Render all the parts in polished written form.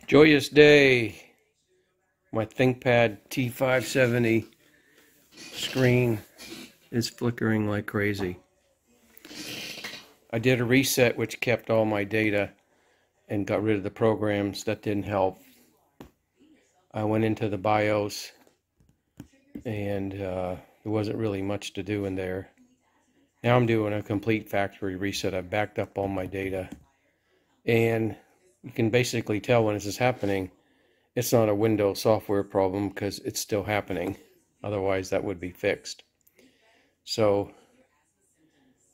Joyous day. My Thinkpad T570 screen is flickering like crazy. I did a reset which kept all my data and got rid of the programs. That didn't help. I went into the BIOS and there wasn't really much to do in there. Now I'm doing a complete factory reset. I've backed up all my data, and you can basically tell when this is happening. It's not a Windows software problem because it's still happening. Otherwise that would be fixed. So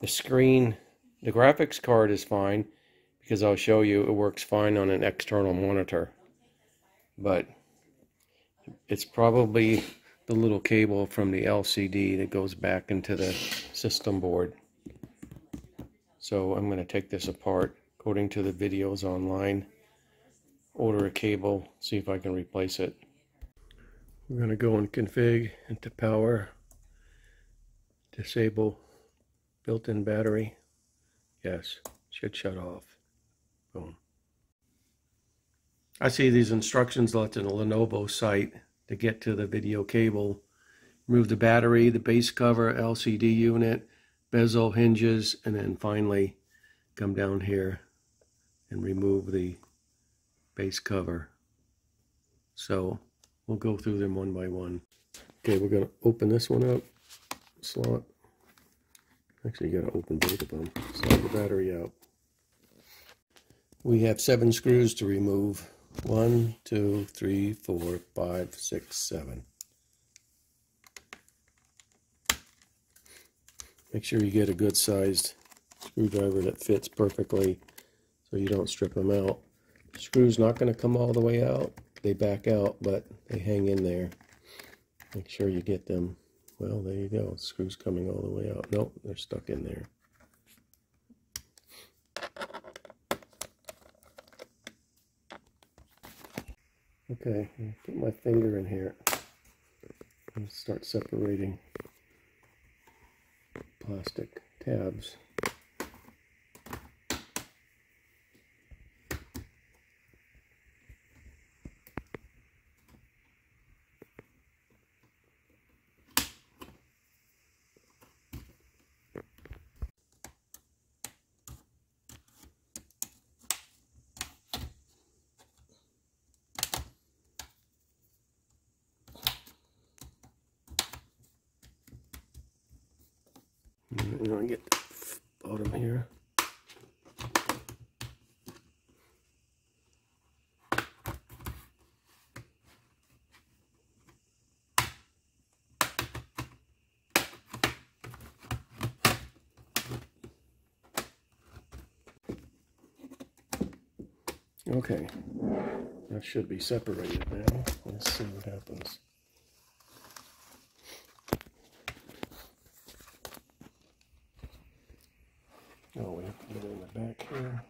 the screen, the graphics card is fine because I'll show you it works fine on an external monitor. But it's probably the little cable from the LCD that goes back into the system board. So I'm going to take this apart according to the videos online, order a cable, see if I can replace it. We're going to go and config into power, disable built-in battery. Yes, should shut off. Boom. I see these instructions left in a Lenovo site to get to the video cable. Remove the battery, the base cover, LCD unit, bezel, hinges, and then finally come down here and remove the base cover. So we'll go through them one by one. Okay, we're going to open this one up, slot. Actually, you got to open both of them. Slide the battery out. We have 7 screws to remove. 1, 2, 3, 4, 5, 6, 7. Make sure you get a good sized screwdriver that fits perfectly so you don't strip them out. The screw's not going to come all the way out. They back out, but they hang in there. Make sure you get them. Well, there you go. The screw's coming all the way out. Nope, they're stuck in there. Okay, I'll put my finger in here and start separating plastic tabs. You want to get the bottom here. Okay, that should be separated now. Let's see what happens. Oh, we have to get it in the back here.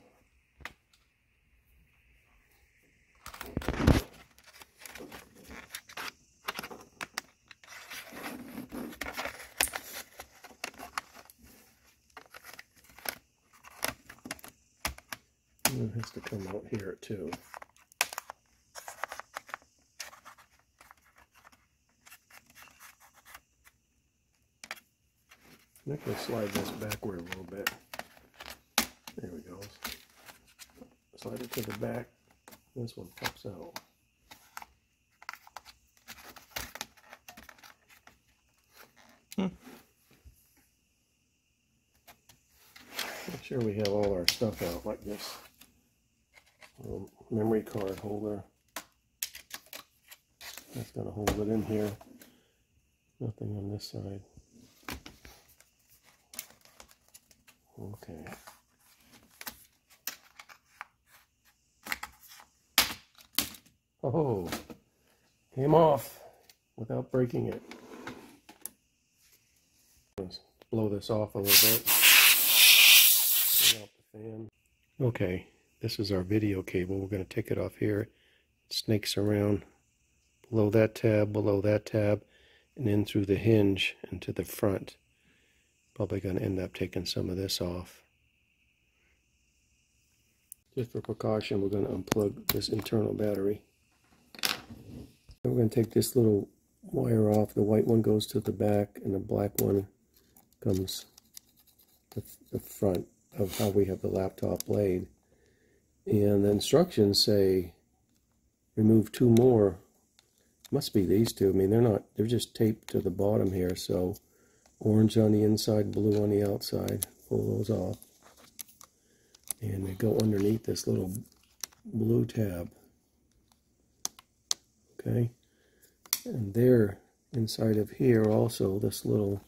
And it has to come out here too. I'm going to slide this backward a little bit. There we go. Slide it to the back. This one pops out. Make sure we have all our stuff out like this. Little memory card holder. That's going to hold it in here. Nothing on this side. Okay. Oh, came off without breaking it. Let's blow this off a little bit. Bring out the fan. Okay, this is our video cable. We're going to take it off here. It snakes around below that tab, and in through the hinge and to the front. Probably going to end up taking some of this off. Just for precaution, we're going to unplug this internal battery. And we're going to take this little wire off. The white one goes to the back and the black one comes to the front of how we have the laptop laid. And the instructions say remove 2 more. Must be these 2. I mean, they're just taped to the bottom here. So orange on the inside, blue on the outside. Pull those off. And they go underneath this little blue tab. Okay. And there, inside of here also, this little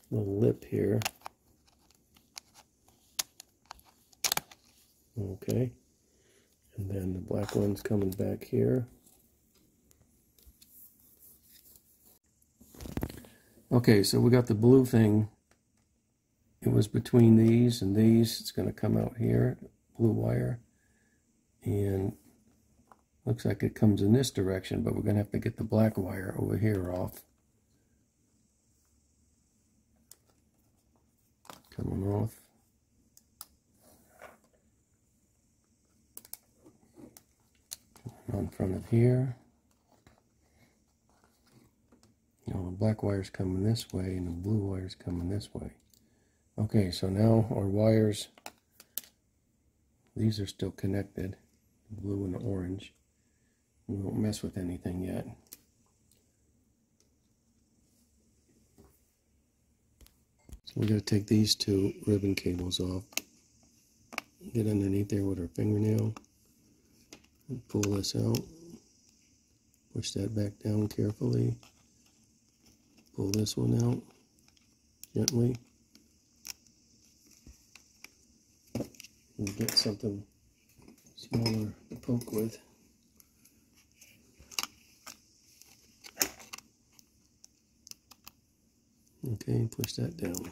lip here. Okay. And then the black one's coming back here. Okay, so we got the blue thing. It was between these and these. It's going to come out here, blue wire. And looks like it comes in this direction, but we're going to have to get the black wire over here off. Coming off. On front of here. You know, the black wire's coming this way and the blue wire's coming this way. Okay, so now our wires, these are still connected, the blue and the orange. We won't mess with anything yet. So we're going to take these 2 ribbon cables off. Get underneath there with our fingernail. And pull this out. Push that back down carefully. Pull this one out gently. And get something smaller to poke with. Okay, push that down.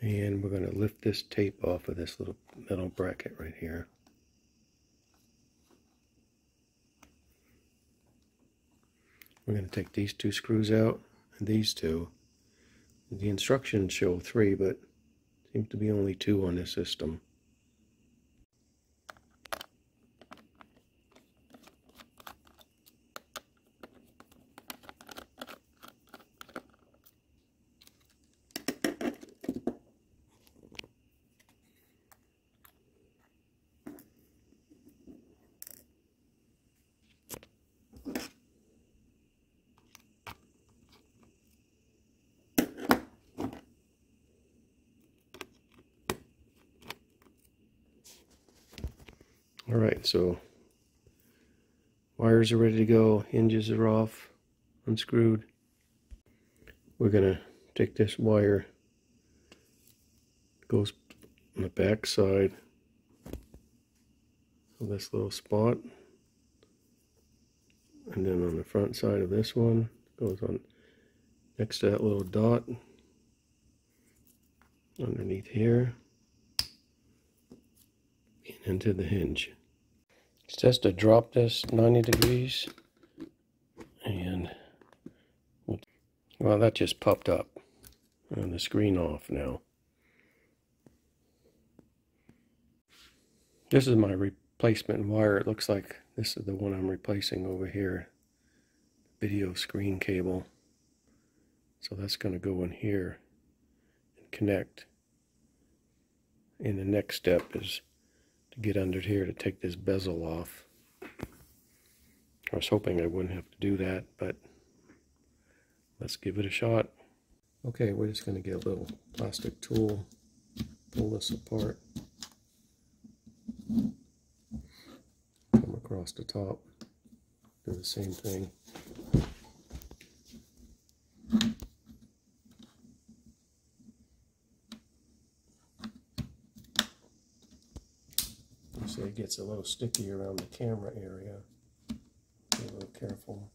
And we're going to lift this tape off of this little metal bracket right here. We're going to take these 2 screws out and these 2. The instructions show 3, but seems to be only 2 on this system. Alright, so wires are ready to go, hinges are off, unscrewed. We're going to take this wire, goes on the back side of this little spot, and then on the front side of this one, goes on next to that little dot, underneath here, and into the hinge. It says to drop this 90 degrees, and well, that just popped up on the screen off now. This is my replacement wire. It looks like this is the one I'm replacing over here, video screen cable. So that's going to go in here and connect. And the next step is to get under here to take this bezel off. I was hoping I wouldn't have to do that, but let's give it a shot. Okay, we're just going to get a little plastic tool, pull this apart, come across the top, do the same thing. So it gets a little sticky around the camera area. Be a little careful.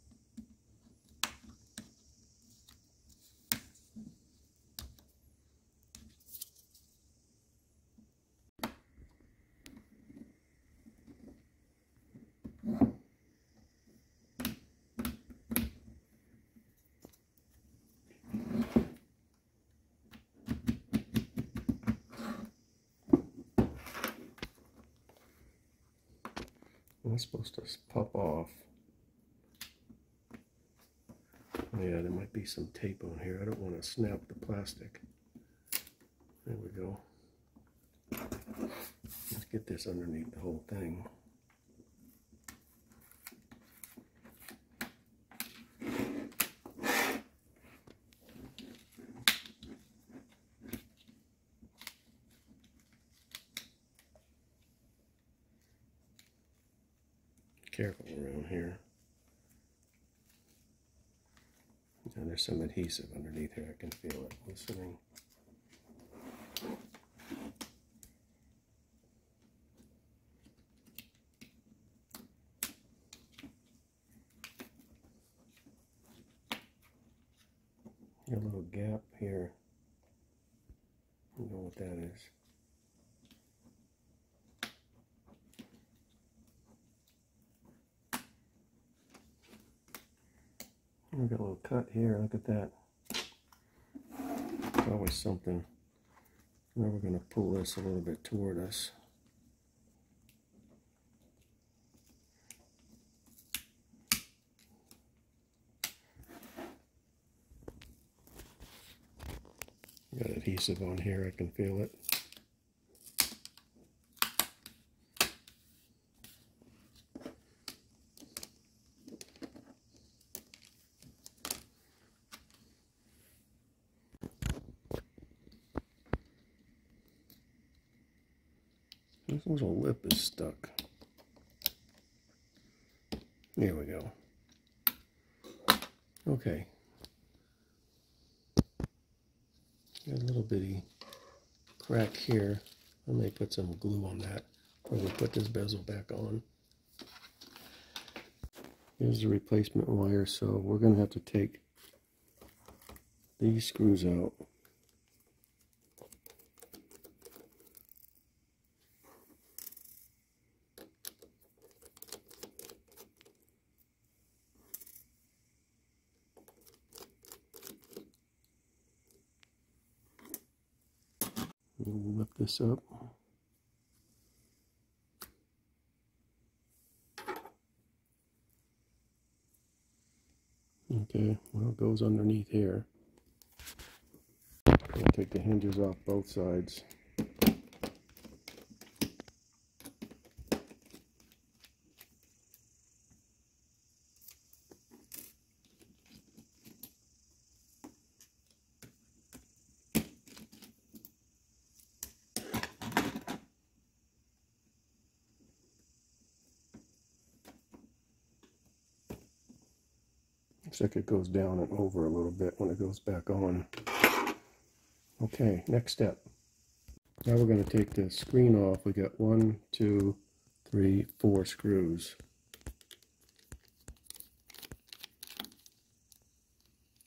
That's supposed to pop off. Yeah, there might be some tape on here. I don't want to snap the plastic. There we go. Let's get this underneath the whole thing. Careful around here. And there's some adhesive underneath here. I can feel it loosening. Got a little gap here. I don't know what that is. We got a little cut here. Look at that. It's always something. Now we're going to pull this a little bit toward us. Got adhesive on here. I can feel it. This little lip is stuck. There we go. Okay. Got a little bitty crack here. I may put some glue on that before we put this bezel back on. Here's the replacement wire, so we're going to have to take these screws out. We'll lift this up. Okay, well, it goes underneath here. I'll take the hinges off both sides. Looks like it goes down and over a little bit when it goes back on. Okay, next step. Now we're going to take the screen off. We got 1, 2, 3, 4 screws.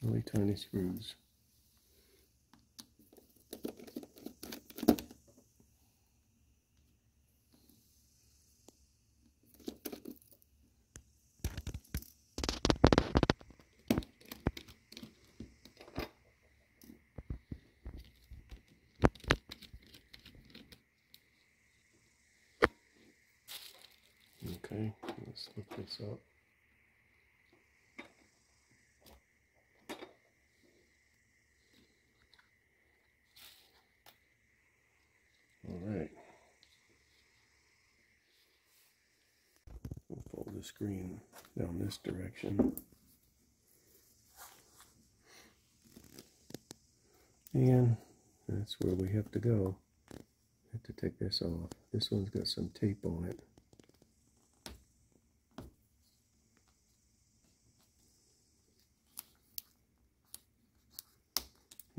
Really tiny screws. Okay, let's lift this up. All right. We'll fold the screen down this direction. And that's where we have to go. Have to take this off. This one's got some tape on it.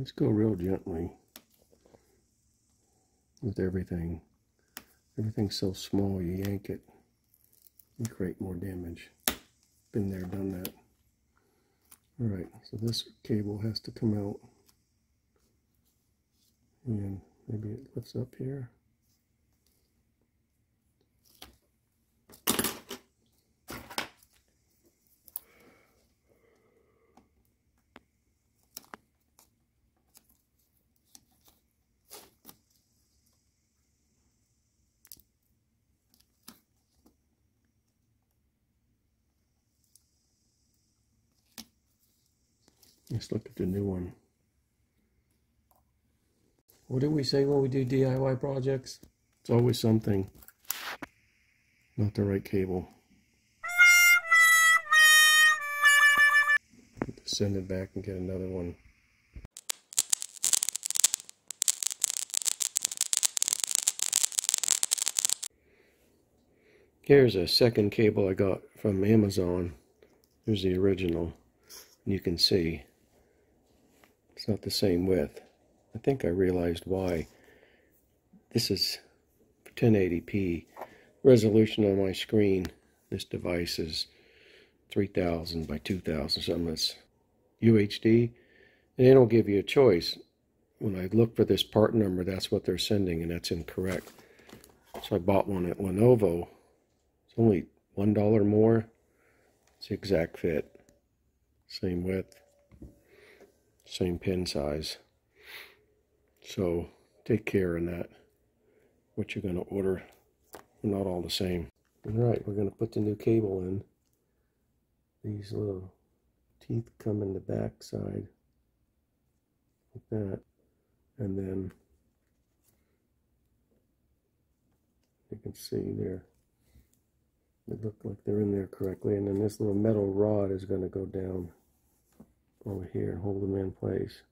Let's go real gently with everything. Everything's so small, you yank it, you create more damage. Been there, done that. Alright, so this cable has to come out. And maybe it lifts up here. Let's look at the new one. What do we say when we do DIY projects? It's always something. Not the right cable. Send it back and get another one. Here's a second cable I got from Amazon. Here's the original. And you can see it's not the same width. I think I realized why. This is 1080p resolution on my screen. This device is 3000 by 2000 something. It's UHD, and they don't give you a choice. When I look for this part number, that's what they're sending, and that's incorrect. So I bought one at Lenovo. It's only $1 more. It's the exact fit, same width, same pin size. So take care in that, what you're going to order. They're not all the same. Alright, we're going to put the new cable in. These little teeth come in the back side, like that. And then you can see there, they look like they're in there correctly. And then this little metal rod is going to go down over here and hold them in place.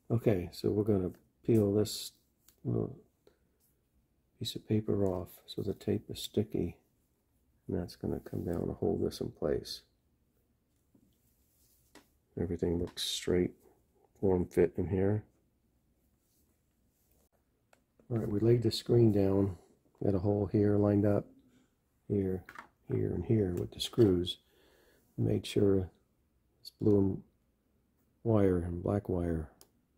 Okay, so we're going to peel this little piece of paper off so the tape is sticky, and that's going to come down and hold this in place. Everything looks straight, form fit in here. Alright, we laid the screen down, got a hole here lined up, here, here, and here with the screws. Made sure this blue wire and black wire.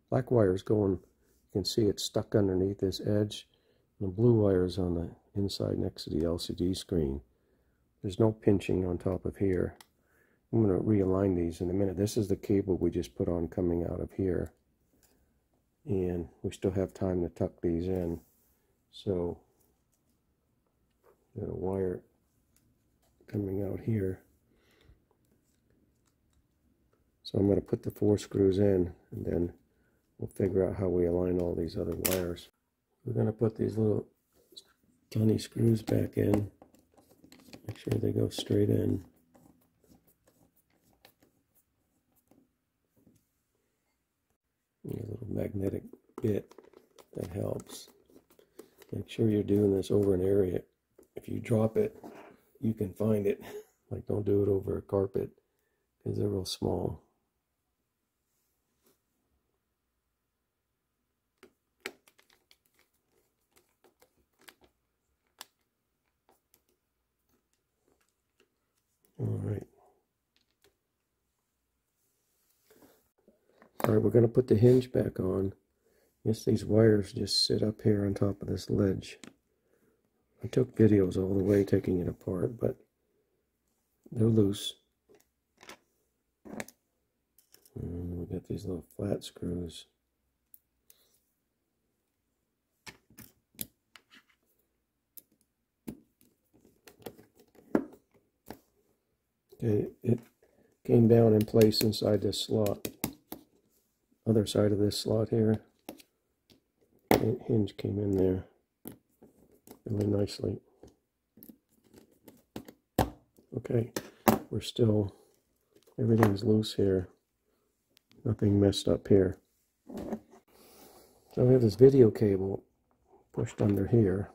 Black wire is going, you can see it's stuck underneath this edge. The blue wire is on the inside next to the LCD screen. There's no pinching on top of here. I'm going to realign these in a minute. This is the cable we just put on coming out of here. And we still have time to tuck these in. So, got a wire coming out here. So I'm going to put the 4 screws in, and then we'll figure out how we align all these other wires. We're going to put these little tiny screws back in. Make sure they go straight in. A little magnetic bit that helps. Make sure you're doing this over an area. If you drop it, you can find it. Like, don't do it over a carpet because they're real small. Alright, we're going to put the hinge back on. Yes, these wires just sit up here on top of this ledge. I took videos all the way taking it apart, but they're loose. And we got these little flat screws. Okay, it came down in place inside this slot. Other side of this slot here. The hinge came in there really nicely. Okay, we're still, everything's loose here. Nothing messed up here. So we have this video cable pushed under here,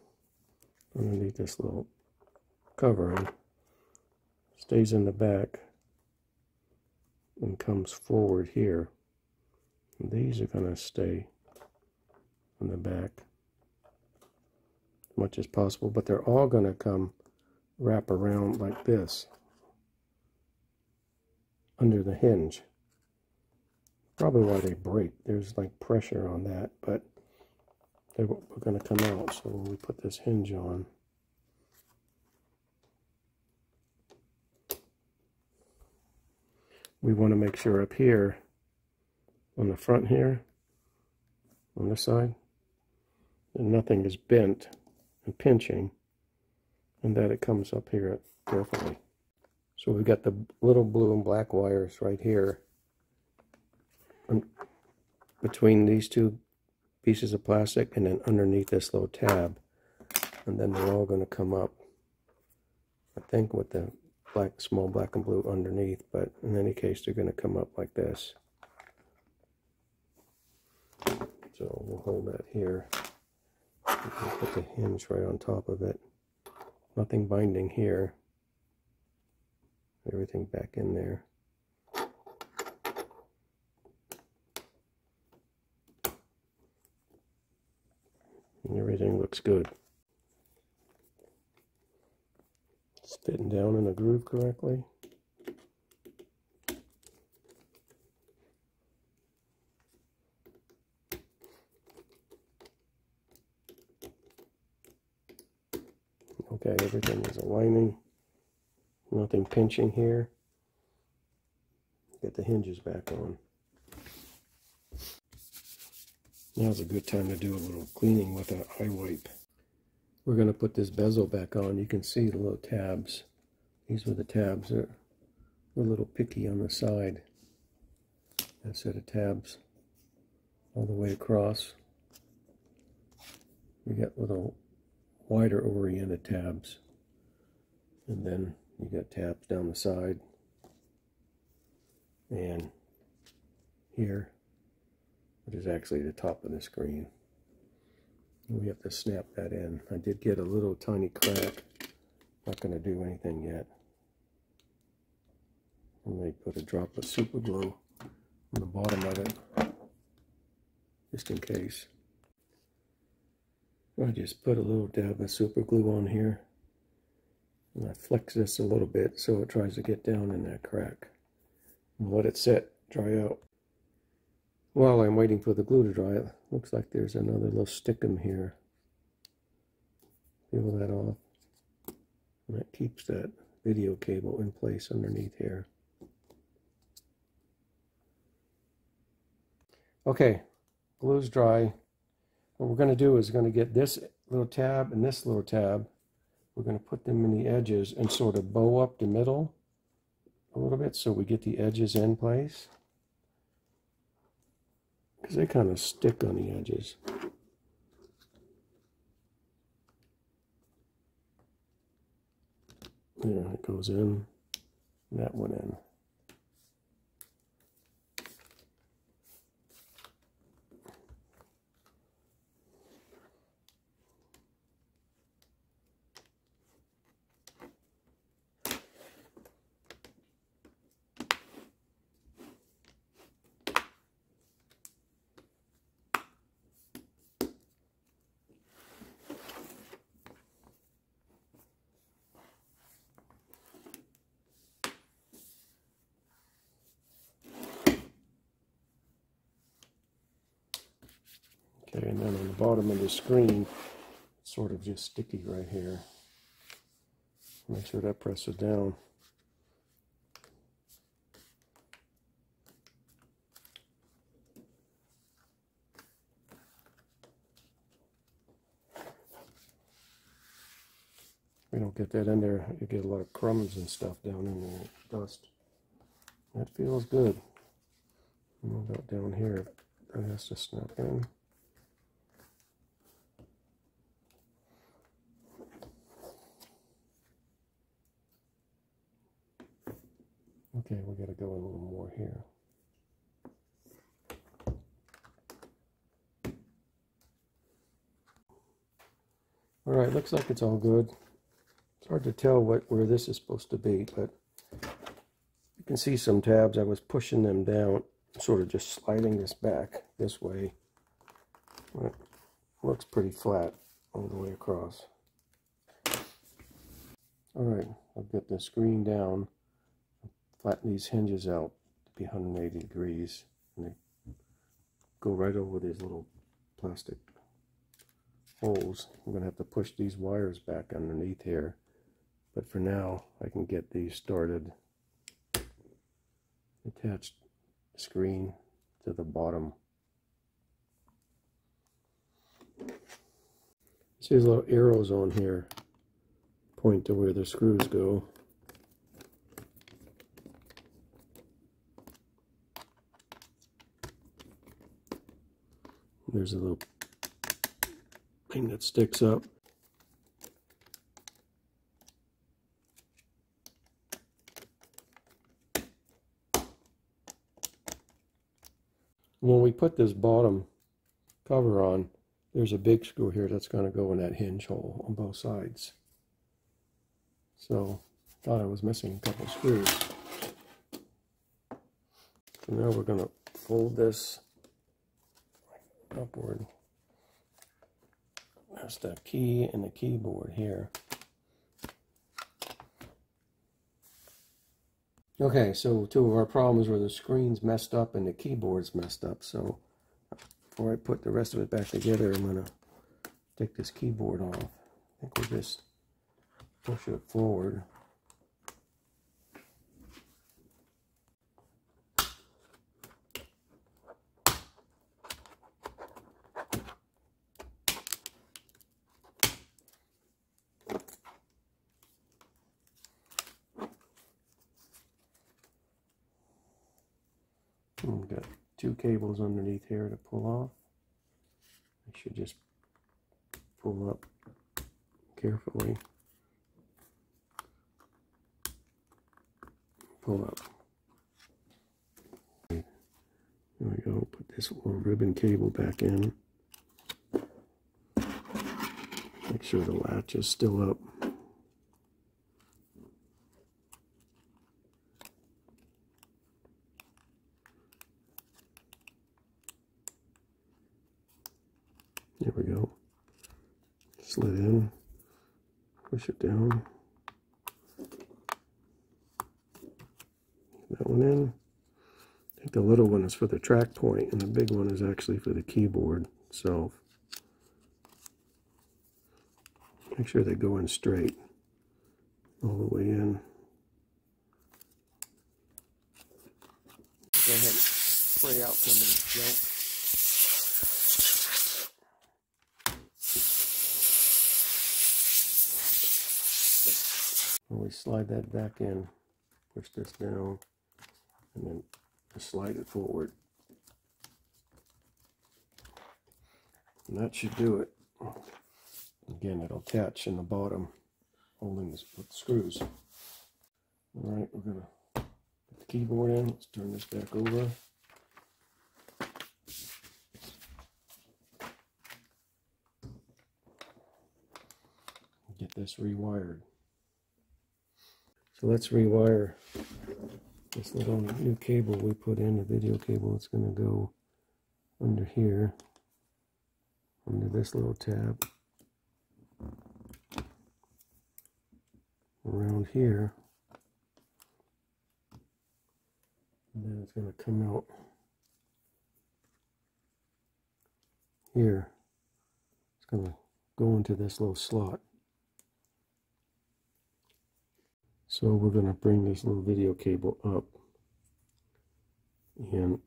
underneath this little covering. Stays in the back and comes forward here. And these are going to stay on the back as much as possible, but they're all going to come wrap around like this under the hinge. Probably why they break. There's like pressure on that, but they're going to come out. So when we put this hinge on, we want to make sure up here on the front here, on this side, that nothing is bent and pinching. and that it comes up here carefully. So we've got the little blue and black wires right here between these two pieces of plastic, and then underneath this little tab, and then they're all going to come up, I think, with the small black and blue underneath, but in any case they're going to come up like this. So we'll hold that here. We'll put the hinge right on top of it. Nothing binding here. Everything back in there. And everything looks good. It's fitting down in the groove correctly. Okay, everything is aligning. Nothing pinching here. Get the hinges back on. Now's a good time to do a little cleaning with an eye wipe. We're going to put this bezel back on. You can see the little tabs. These were the tabs. They're a little picky on the side. That set of tabs all the way across. We got little wider oriented tabs. And then you got tabs down the side. And here, which is actually the top of the screen. We have to snap that in. I did get a little tiny crack. Not going to do anything yet. I may put a drop of super glue on the bottom of it, just in case. I just put a little dab of super glue on here, and I flex this a little bit so it tries to get down in that crack. And let it set, dry out. While I'm waiting for the glue to dry, it looks like there's another little stickum here. Peel that off. And that keeps that video cable in place underneath here. Okay, glue's dry. What we're going to do is going to get this little tab and this little tab. We're going to put them in the edges and sort of bow up the middle a little bit so we get the edges in place. Because they kind of stick on the edges. There, it goes in. That one in. Okay, and then on the bottom of the screen, it's sort of just sticky right here. Make sure that presses down. We don't get that in there, you get a lot of crumbs and stuff down in there, dust. That feels good. What about down here? That has to snap in. Okay, we got to go a little more here. All right, looks like it's all good. It's hard to tell where this is supposed to be, but you can see some tabs. I was pushing them down, sort of just sliding this back this way. It looks pretty flat all the way across. All right, I'll get the screen down, flatten these hinges out to be 180 degrees, and they go right over these little plastic holes. I'm going to have to push these wires back underneath here, but for now I can get these started. Attach the screen to the bottom. See these little arrows on here point to where the screws go. There's a little thing that sticks up. When we put this bottom cover on, there's a big screw here that's going to go in that hinge hole on both sides. So, thought I was missing a couple screws. So now we're going to fold this upward. There's the key and the keyboard here. Okay, so two of our problems were the screen's messed up and the keyboard's messed up. So before I put the rest of it back together, I'm going to take this keyboard off. I think we'll just push it forward. We've got two cables underneath here to pull off. I should just pull up carefully. Pull up. There we go. Put this little ribbon cable back in. Make sure the latch is still up. There we go. Slid in, push it down. That one in. I think the little one is for the track point, and the big one is actually for the keyboard itself. Make sure they go in straight all the way in. Go ahead and spray out some of this junk. We slide that back in, push this down, and then just slide it forward. And that should do it. Again, it'll catch in the bottom, holding this with the screws. Alright, we're going to put the keyboard in. Let's turn this back over. Get this rewired. So let's rewire this little new cable we put in, the video cable. It's going to go under here, under this little tab, around here, and then it's going to come out here. It's going to go into this little slot. So we're going to bring this little video cable up, and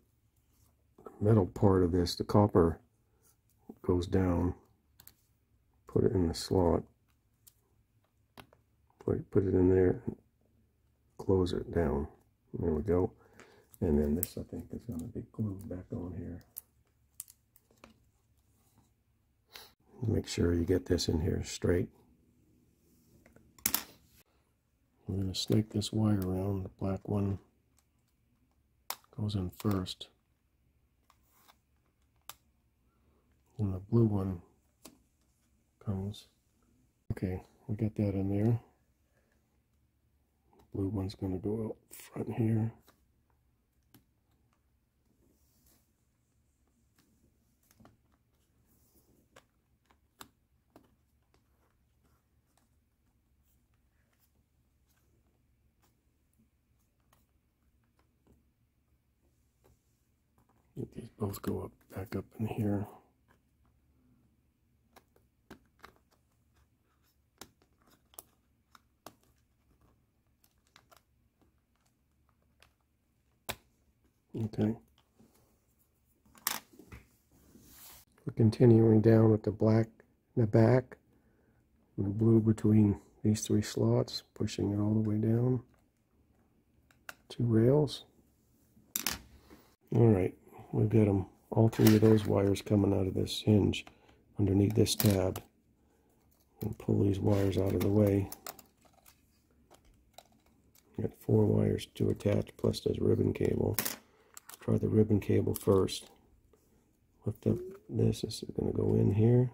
the metal part of this, the copper, goes down. Put it in the slot. Put it in there, and close it down. There we go. And then this, I think, is going to be glued back on here. Make sure you get this in here straight. We're going to snake this wire around. The black one goes in first, and the blue one comes. Okay, we got that in there. Blue one's going to go out front here. These both go up, back up in here. Okay. We're continuing down with the black in the back and the blue between these 3 slots, pushing it all the way down. 2 rails. Alright, we've got them, all 3 of those wires coming out of this hinge underneath this tab. And pull these wires out of the way. Got 4 wires to attach plus this ribbon cable. Try the ribbon cable first. Lift up this is going to go in here.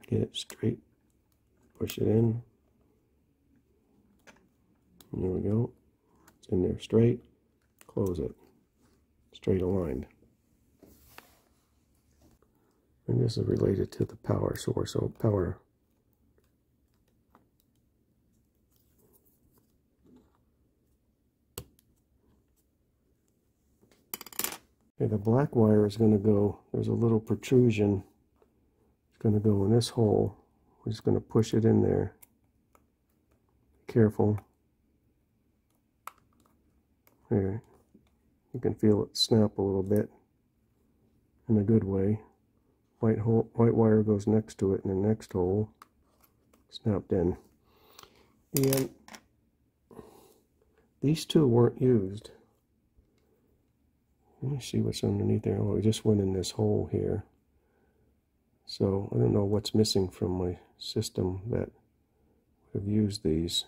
Get it straight. Push it in. There we go. It's in there straight. Close it. Straight aligned. And this is related to the power source. So power. Okay, the black wire is going to go, there's a little protrusion. It's going to go in this hole. We're just going to push it in there. Careful. There. You can feel it snap a little bit in a good way. White wire goes next to it in the next hole. Snapped in. And these 2 weren't used. Let me see what's underneath there. Oh, it just went in this hole here. So I don't know what's missing from my system that would have used these.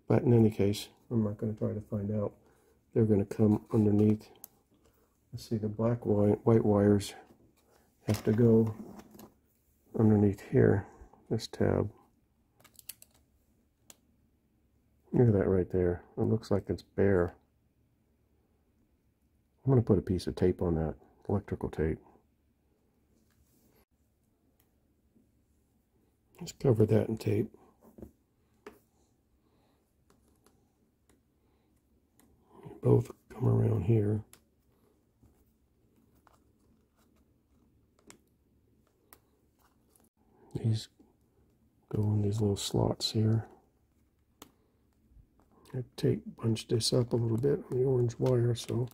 But in any case, I'm not going to try to find out. They're going to come underneath. Let's see, the white wires have to go underneath here, this tab. Look at that right there. It looks like it's bare. I'm going to put a piece of tape on that, electrical tape. Let's cover that in tape. Both come around here. These go in these little slots here. I tape bunched this up a little bit on the orange wire, so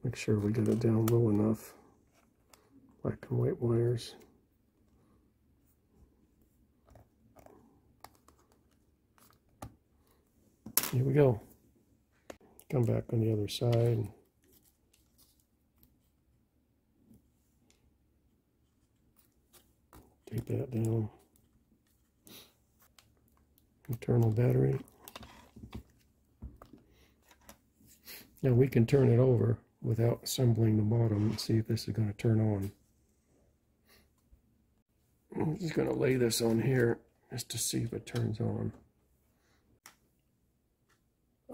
make sure we get it down low enough. Black and white wires. Here we go. Come back on the other side. Tape that down. Internal battery. Now we can turn it over without assembling the bottom and see if this is going to turn on. I'm just going to lay this on here just to see if it turns on.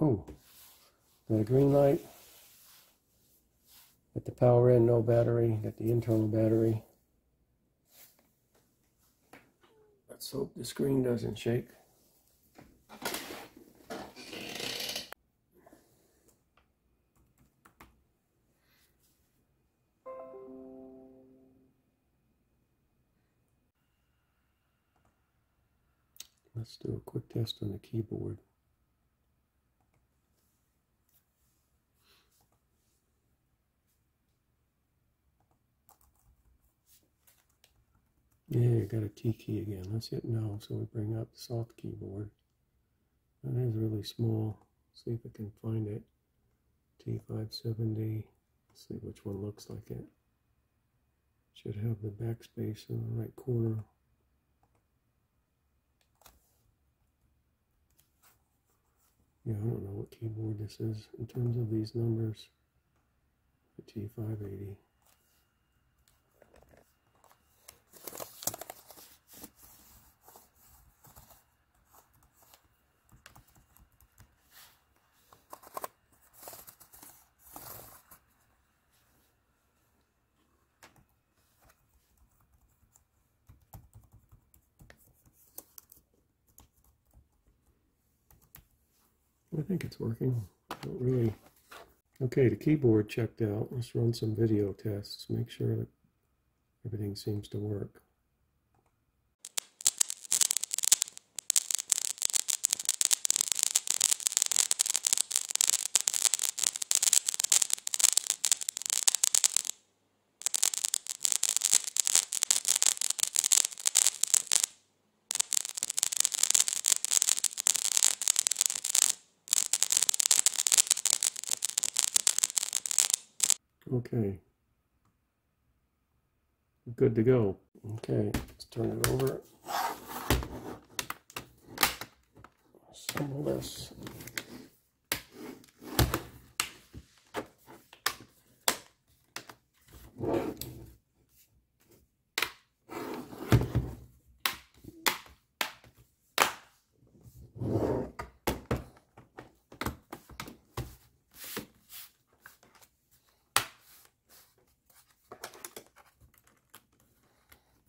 Oh, got a green light. Got the power in, no battery. Got the internal battery. Let's hope the screen doesn't shake. Let's do a quick test on the keyboard. Yeah, you got a T key again. Let's hit no, so we bring up the soft keyboard. That is really small. See if I can find it. T570. Let's see which one looks like it. Should have the backspace in the right corner. Yeah, I don't know what keyboard this is in terms of these numbers. The T580. I think it's working. Not really. Okay, the keyboard checked out. Let's run some video tests. Make sure that everything seems to work. Okay. Good to go. Okay, let's turn it over. Assemble this.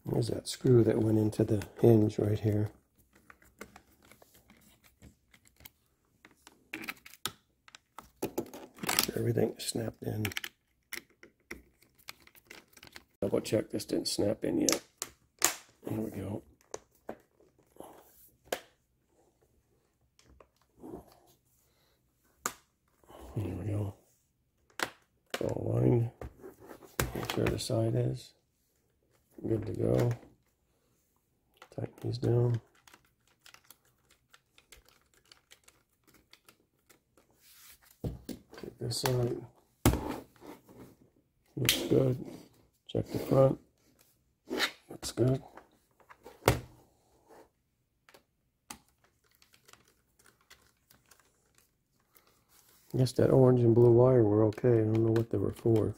There's that screw that went into the hinge right here. Make sure everything snapped in. Double check this didn't snap in yet. There we go. There we go. It's all aligned. Make sure the side is good to go. Tighten these down. Take this side. Looks good. Check the front. Looks good. I guess that orange and blue wire were okay. I don't know what they were for.